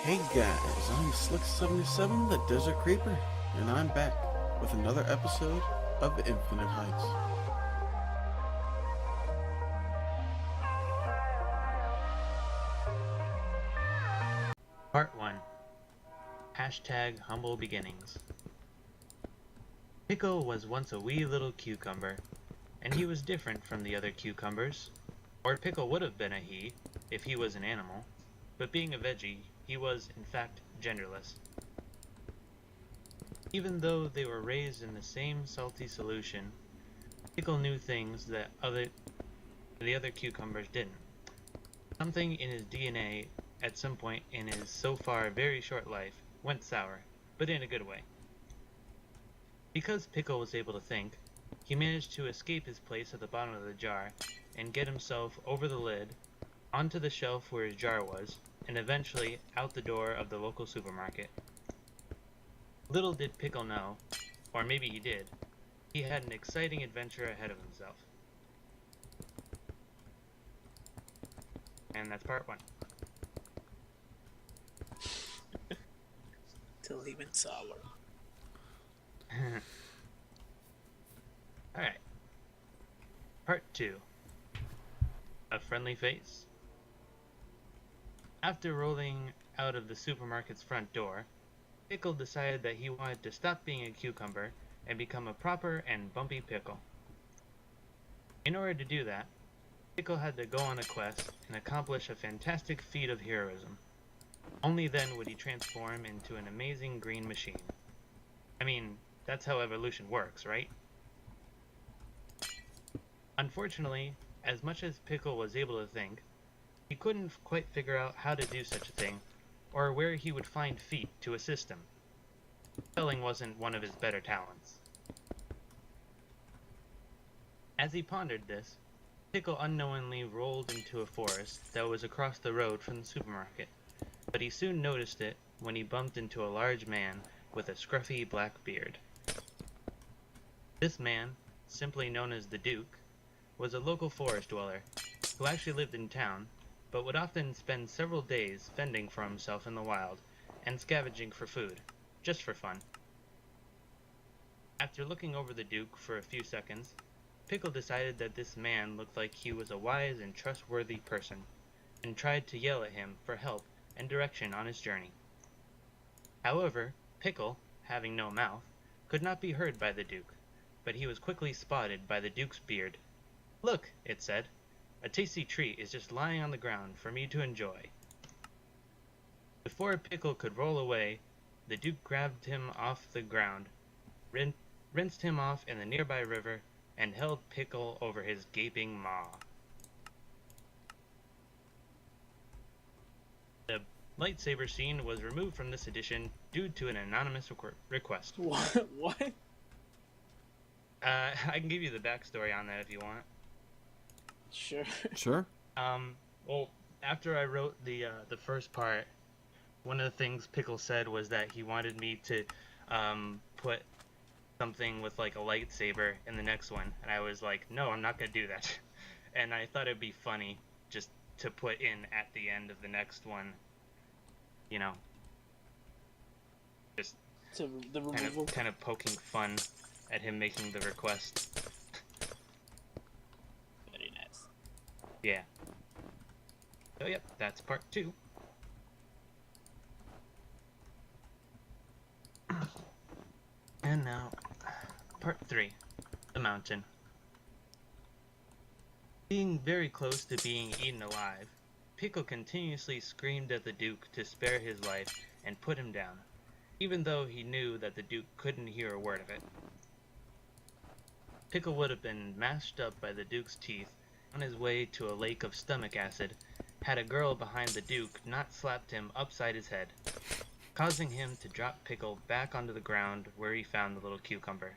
Hey guys, I'm Slick77, the Desert Creeper, and I'm back with another episode of Infinite Heights. Part 1. Hashtag Humble Beginnings. Pickle was once a wee little cucumber, and he was different from the other cucumbers. Or Pickle would have been a he, if he was an animal, but being a veggie, he was, in fact, genderless. Even though they were raised in the same salty solution, Pickle knew things that the other cucumbers didn't. Something in his DNA, at some point in his so far very short life, went sour, but in a good way. Because Pickle was able to think, he managed to escape his place at the bottom of the jar and get himself over the lid, onto the shelf where his jar was, and eventually out the door of the local supermarket. Little did Pickle know, or maybe he did, he had an exciting adventure ahead of himself. And that's part 1. Till he went sour. Alright. Part 2. A Friendly Face. After rolling out of the supermarket's front door, Pickle decided that he wanted to stop being a cucumber and become a proper and bumpy pickle. In order to do that, Pickle had to go on a quest and accomplish a fantastic feat of heroism. Only then would he transform into an amazing green machine. I mean, that's how evolution works, right? Unfortunately, as much as Pickle was able to think, he couldn't quite figure out how to do such a thing, or where he would find feet to assist him. Spelling wasn't one of his better talents. As he pondered this, Pickle unknowingly rolled into a forest that was across the road from the supermarket, but he soon noticed it when he bumped into a large man with a scruffy black beard. This man, simply known as the Duke, was a local forest dweller who actually lived in town, but would often spend several days fending for himself in the wild and scavenging for food, just for fun. After looking over the Duke for a few seconds, Pickle decided that this man looked like he was a wise and trustworthy person, and tried to yell at him for help and direction on his journey. However, Pickle, having no mouth, could not be heard by the Duke, but he was quickly spotted by the Duke's beard. "Look," it said, "a tasty treat is just lying on the ground for me to enjoy." Before Pickle could roll away, the Duke grabbed him off the ground, rinsed him off in the nearby river, and held Pickle over his gaping maw. The lightsaber scene was removed from this edition due to an anonymous request. What? I can give you the backstory on that if you want. Sure. Well, after I wrote the first part, one of the things Pickle said was that he wanted me to put something with like a lightsaber in the next one, and I was like, no, I'm not gonna do that. And I thought it'd be funny just to put in at the end of the next one, you know, just So the removal. kind of poking fun at him making the request. Very nice. Yeah. So yep, that's part 2. And now, part 3, the mountain. Being very close to being eaten alive, Pickle continuously screamed at the Duke to spare his life and put him down, even though he knew that the Duke couldn't hear a word of it. Pickle would have been mashed up by the Duke's teeth on his way to a lake of stomach acid had a girl behind the Duke not slapped him upside his head, causing him to drop Pickle back onto the ground where he found the little cucumber.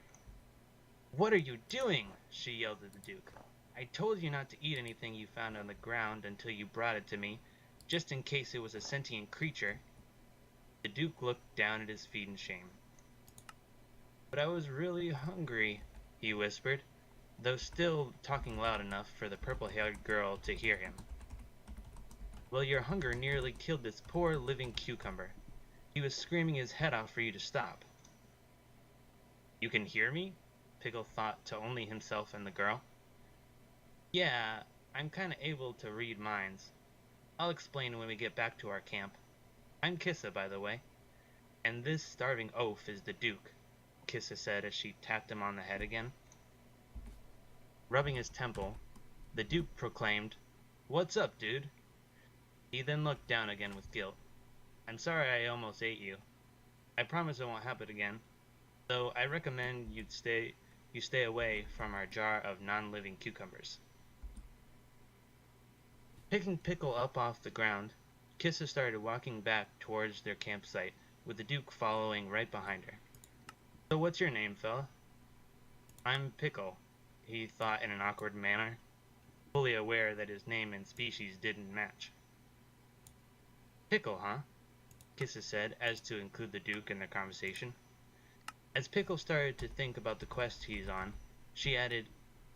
"What are you doing?" she yelled at the Duke. "I told you not to eat anything you found on the ground until you brought it to me, just in case it was a sentient creature." The Duke looked down at his feet in shame. "But I was really hungry," he whispered, though still talking loud enough for the purple-haired girl to hear him. Well, your hunger nearly killed this poor living cucumber. He was screaming his head off for you to stop. You can hear me? Pickle thought to only himself and the girl. Yeah, I'm kinda able to read minds. I'll explain when we get back to our camp. I'm Kissa, by the way. And this starving oaf is the Duke, Kissa said as she tapped him on the head again. Rubbing his temple, the Duke proclaimed, "What's up, dude?" He then looked down again with guilt. "I'm sorry I almost ate you. I promise it won't happen again, though I recommend you stay away from our jar of non-living cucumbers." Picking Pickle up off the ground, Kissa started walking back towards their campsite, with the Duke following right behind her. "So what's your name, fella?" "I'm Pickle," he thought in an awkward manner, fully aware that his name and species didn't match. "Pickle, huh?" Kissa said, as to include the Duke in their conversation. As Pickle started to think about the quest he's on, she added,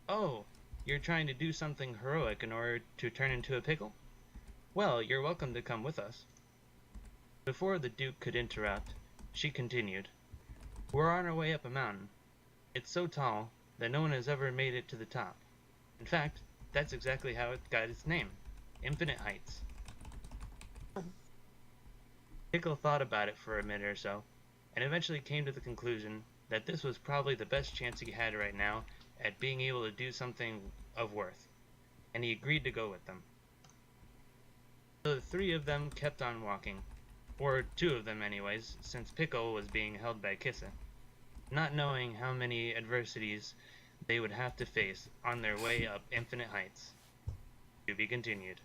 "Oh, you're trying to do something heroic in order to turn into a pickle? Well, you're welcome to come with us." Before the Duke could interrupt, she continued, "We're on our way up a mountain. It's so tall that no one has ever made it to the top. In fact, that's exactly how it got its name, Infinite Heights." Pickle thought about it for a minute or so, and eventually came to the conclusion that this was probably the best chance he had right now at being able to do something of worth, and he agreed to go with them. So the three of them kept on walking, or two of them anyways, since Pickle was being held by Kissa, not knowing how many adversities they would have to face on their way up Infinite Heights. To be continued.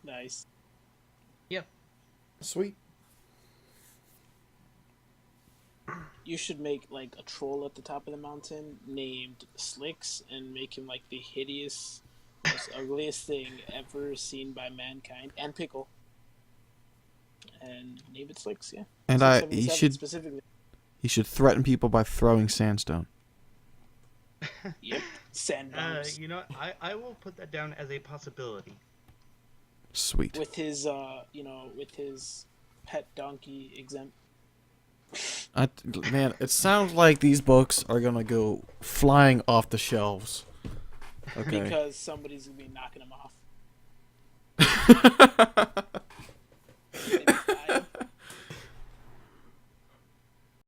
Nice. Yep. Sweet. You should make like a troll at the top of the mountain named Slicks and make him like the hideous, most ugliest thing ever seen by mankind. And Pickle. And name it Slicks, yeah. And he 677 should specifically. he should threaten people by throwing sandstone. Yep. Sandbombs. You know, I will put that down as a possibility. Sweet. With his with his pet donkey exempt. Man, it sounds like these books are gonna go flying off the shelves. Okay. Because somebody's gonna be knocking him off.